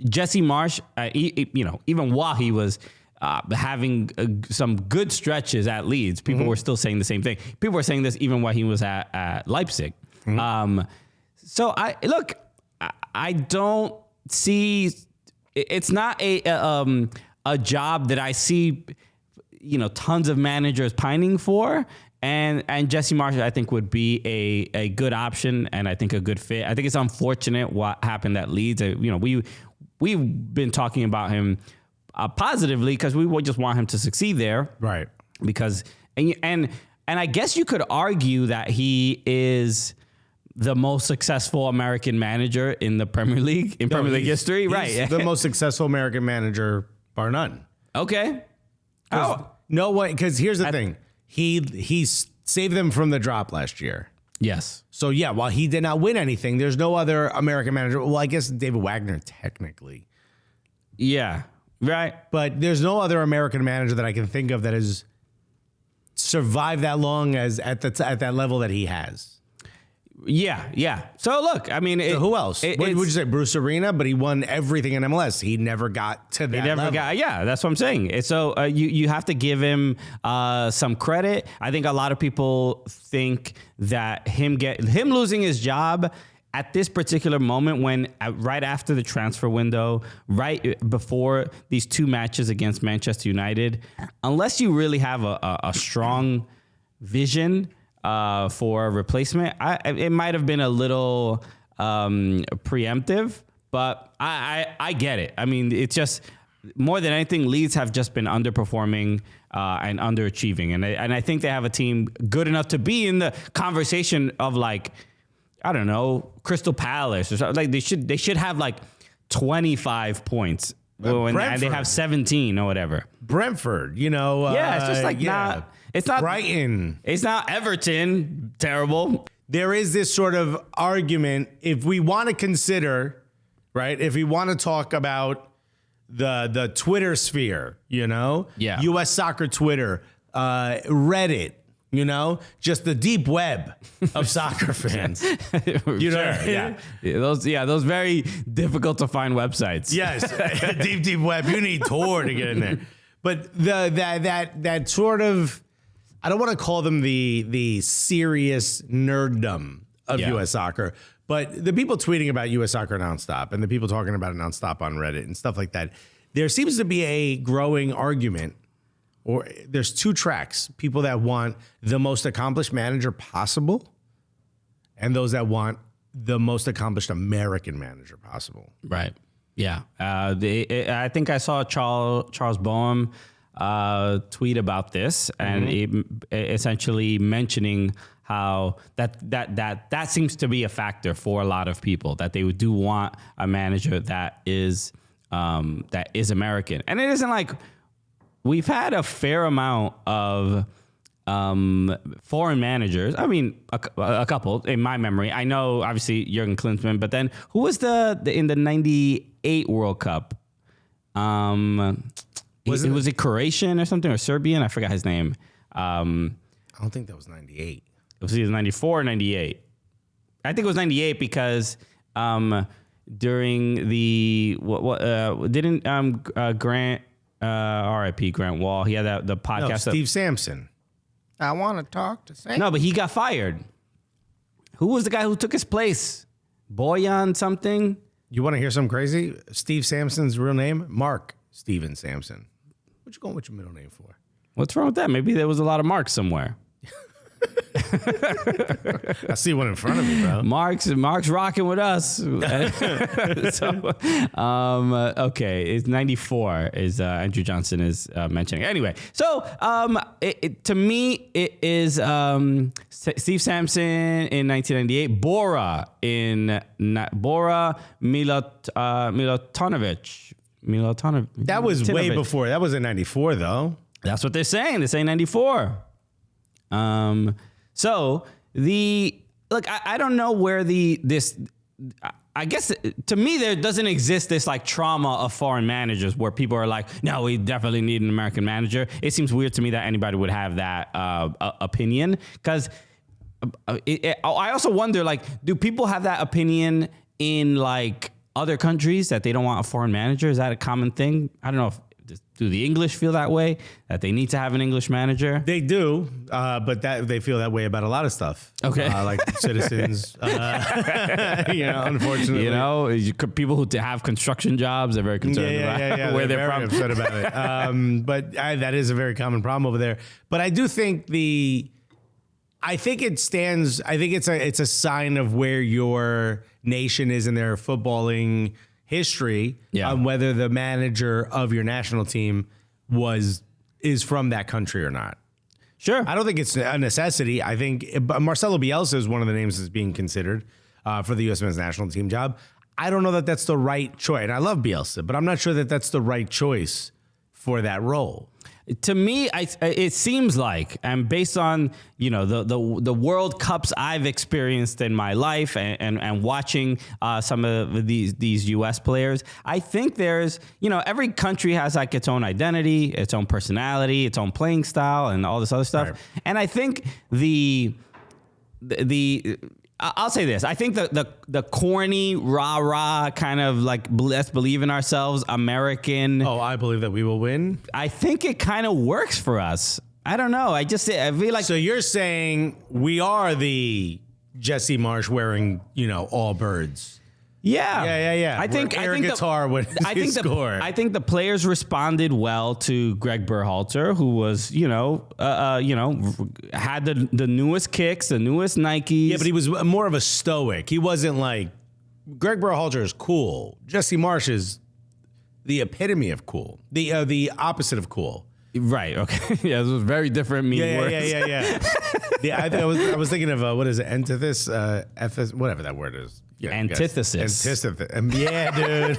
Jesse Marsch, even while he was having some good stretches at Leeds, people were still saying the same thing. People were saying this even while he was at Leipzig. So I don't see. It's not a job that I see, tons of managers pining for. And Jesse Marsch, I think, would be a good option, and I think a good fit. I think it's unfortunate what happened at Leeds. We've been talking about him positively because we would just want him to succeed there, right? Because and I guess you could argue that he is the most successful American manager in the Premier League Premier League history, right? The most successful American manager, bar none. Okay. No way, because here's the thing. He saved them from the drop last year. Yes. So, yeah, while he did not win anything, there's no other American manager. Well, I guess David Wagner, technically. Yeah, right. But there's no other American manager that I can think of that has survived that long as at that level that he has. Yeah. So look, I mean, so who else? What would you say? Bruce Arena, but he won everything in MLS. He never got to that level. Yeah, that's what I'm saying. So you have to give him some credit. I think a lot of people think that him losing his job at this particular moment, when right after the transfer window, right before these two matches against Manchester United, unless you really have a strong vision for a replacement, it might have been a little preemptive, but I get it. I mean, it's just more than anything, Leeds have just been underperforming and underachieving, and I think they have a team good enough to be in the conversation of, like, I don't know, Crystal Palace or something. Like they should have like 25 points, and they have 17 or whatever. Brentford, it's just like not. It's not Brighton. It's not Everton. Terrible. There is this sort of argument, if we want to consider, right? If we want to talk about the Twitter sphere, US soccer Twitter, Reddit, just the deep web of soccer fans. Those very difficult to find websites. Yes, deep web. You need Tor to get in there. But that sort of, I don't want to call them the serious nerddom of U.S. soccer, but the people tweeting about U.S. soccer nonstop and the people talking about it nonstop on Reddit and stuff like that, there seems to be a growing argument, or there's two tracks: people that want the most accomplished manager possible, and those that want the most accomplished American manager possible. Right. Yeah. I think I saw Charles Boehm tweet about this, and essentially mentioning how that seems to be a factor for a lot of people, that they do want a manager that is American. And it isn't like we've had a fair amount of foreign managers. I mean, a couple in my memory. I know, obviously, Jurgen Klinsmann, but then who was in the 98 World Cup? Was it Croatian or something, or Serbian? I forgot his name. I don't think that was 98. It was either 94 or 98. I think it was 98 because during the didn't Grant R.I.P. Grant Wall, he had the podcast. No, Steve Sampson. I want to talk to Sampson. No, but he got fired. Who was the guy who took his place? Boyan something? You want to hear something crazy? Steve Sampson's real name? Mark Steven Sampson. What you going with your middle name for? What's wrong with that? Maybe there was a lot of Marks somewhere. I see one in front of me, bro. Mark's rocking with us. So, okay, it's 94 is Andrew Johnson is mentioning. Anyway, so to me, it is Steve Sampson in 1998, Bora Milutinovic. That was way before. That was in 94, though. That's what they're saying. They're saying 94. So I don't know where I guess to me, there doesn't exist this like trauma of foreign managers where people are like, no, we definitely need an American manager. It seems weird to me that anybody would have that opinion, because I also wonder, like, do people have that opinion in like other countries that they don't want a foreign manager? Is that a common thing? I don't know if do the English feel that way, that they need to have an English manager? They do, but that they feel that way about a lot of stuff. Okay. Like citizens, unfortunately. People who have construction jobs are very concerned about where they're from. Upset about it. But that is a very common problem over there. But I do think I think it's a sign of where your nation is in their footballing history on whether the manager of your national team is from that country or not. Sure. I don't think it's a necessity. I think Marcelo Bielsa is one of the names that's being considered for the U.S. men's national team job. I don't know that that's the right choice. And I love Bielsa, but I'm not sure that that's the right choice for that role. To me, it seems like, and based on the World Cups I've experienced in my life and watching some of these U.S. players, I think there's every country has like its own identity, its own personality, its own playing style, and all this other stuff. Right. And I think I'll say this. I think the corny, rah-rah kind of like let's believe in ourselves, American. Oh, I believe that we will win. I think it kind of works for us. I don't know. I feel like. So you're saying we are the Jesse Marsch wearing, all birds. Yeah. I think guitar would score. I think the players responded well to Greg Berhalter, who was, had the newest kicks, the newest Nikes. Yeah, but he was more of a stoic. He wasn't like Greg Berhalter is cool. Jesse Marsch is the epitome of cool. The opposite of cool. Right. Okay. Yeah, it was very different meaning words. Yeah. I was thinking of what is it? Antithesis, whatever that word is. Yeah, antithesis. Yeah, dude.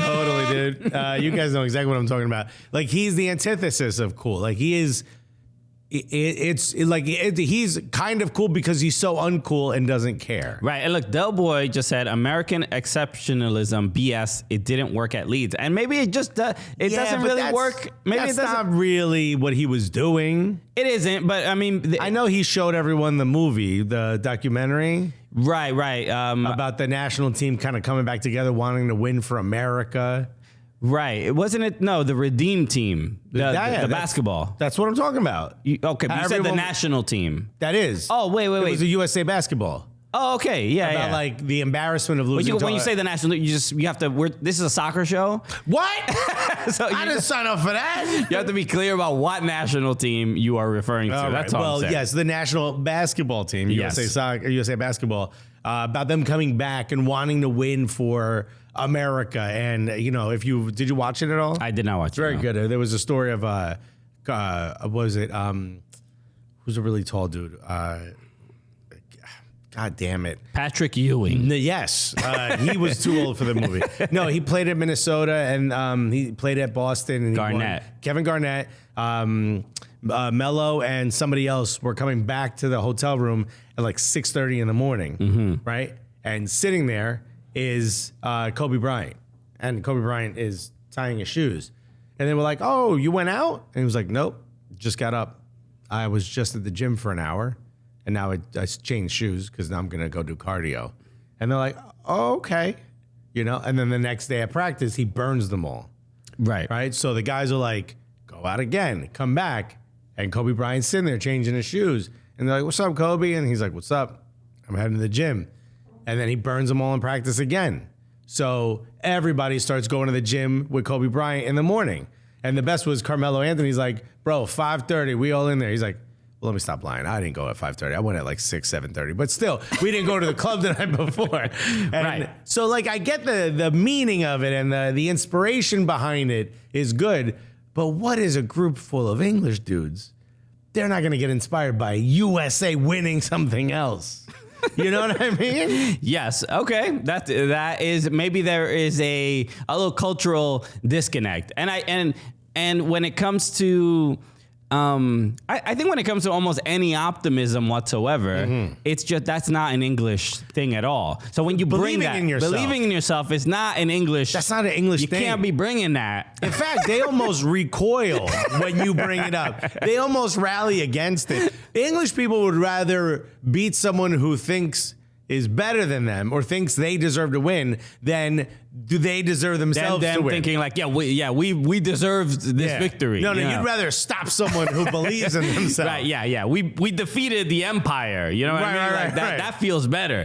Totally, dude. You guys know exactly what I'm talking about. Like he's the antithesis of cool. Like he is. He's kind of cool because he's so uncool and doesn't care. Right. And look, Del Boy just said American exceptionalism BS. It didn't work at Leeds, and maybe it just doesn't really work. Maybe that's not really what he was doing. It isn't, but I mean, I know he showed everyone the movie, the documentary. Right. About the national team kind of coming back together, wanting to win for America. Right. It wasn't it. No, the Redeem team, the basketball. That's what I'm talking about. You said the national team. That is. Oh, wait. It was a USA basketball. Oh, okay. Yeah. About like the embarrassment of losing. When you say the national, you have to. This is a soccer show. What? So I didn't sign up for that. You have to be clear about what national team you are referring to. That's all I'm saying. Yes, the national basketball team, USA Basketball, about them coming back and wanting to win for America. And did you watch it at all? I did not watch it. Very good. There was a story of what was it? Who's a really tall dude? God damn it. Patrick Ewing. Yes. He was too old for the movie. No, he played at Minnesota and he played at Boston. And Garnett. Kevin Garnett, Melo, and somebody else were coming back to the hotel room at like 6:30 in the morning, right? And sitting there is Kobe Bryant. And Kobe Bryant is tying his shoes. And they were like, oh, you went out? And he was like, nope, just got up. I was just at the gym for an hour. And now I changed shoes because now I'm going to go do cardio. And they're like, oh, okay. And then the next day at practice, he burns them all. Right. So the guys are like, go out again, come back. And Kobe Bryant's sitting there changing his shoes. And they're like, what's up, Kobe? And he's like, what's up? I'm heading to the gym. And then he burns them all in practice again. So everybody starts going to the gym with Kobe Bryant in the morning. And the best was Carmelo Anthony's like, bro, 5:30, we all in there. He's like, well, let me stop lying. I didn't go at 5:30. I went at like 6, 7:30. But still, we didn't go to the club the night before. And right. So like I get the meaning of it and the inspiration behind it is good. But what is a group full of English dudes? They're not going to get inspired by USA winning something else. You know what I mean? Yes. Okay. That is maybe there is a little cultural disconnect. And when it comes to I think when it comes to almost any optimism whatsoever, it's just that's not an English thing at all. So when you believing in yourself is not an English. That's not an English thing. You can't be bringing that. In fact, they almost recoil when you bring it up. They almost rally against it. English people would rather beat someone who thinks is better than them or thinks they deserve to win, then do they deserve themselves them to win? thinking like, we deserved this victory. No, you know? you'd rather stop someone who believes in themselves. Right, yeah. We defeated the empire. You know what I mean? Like that feels better.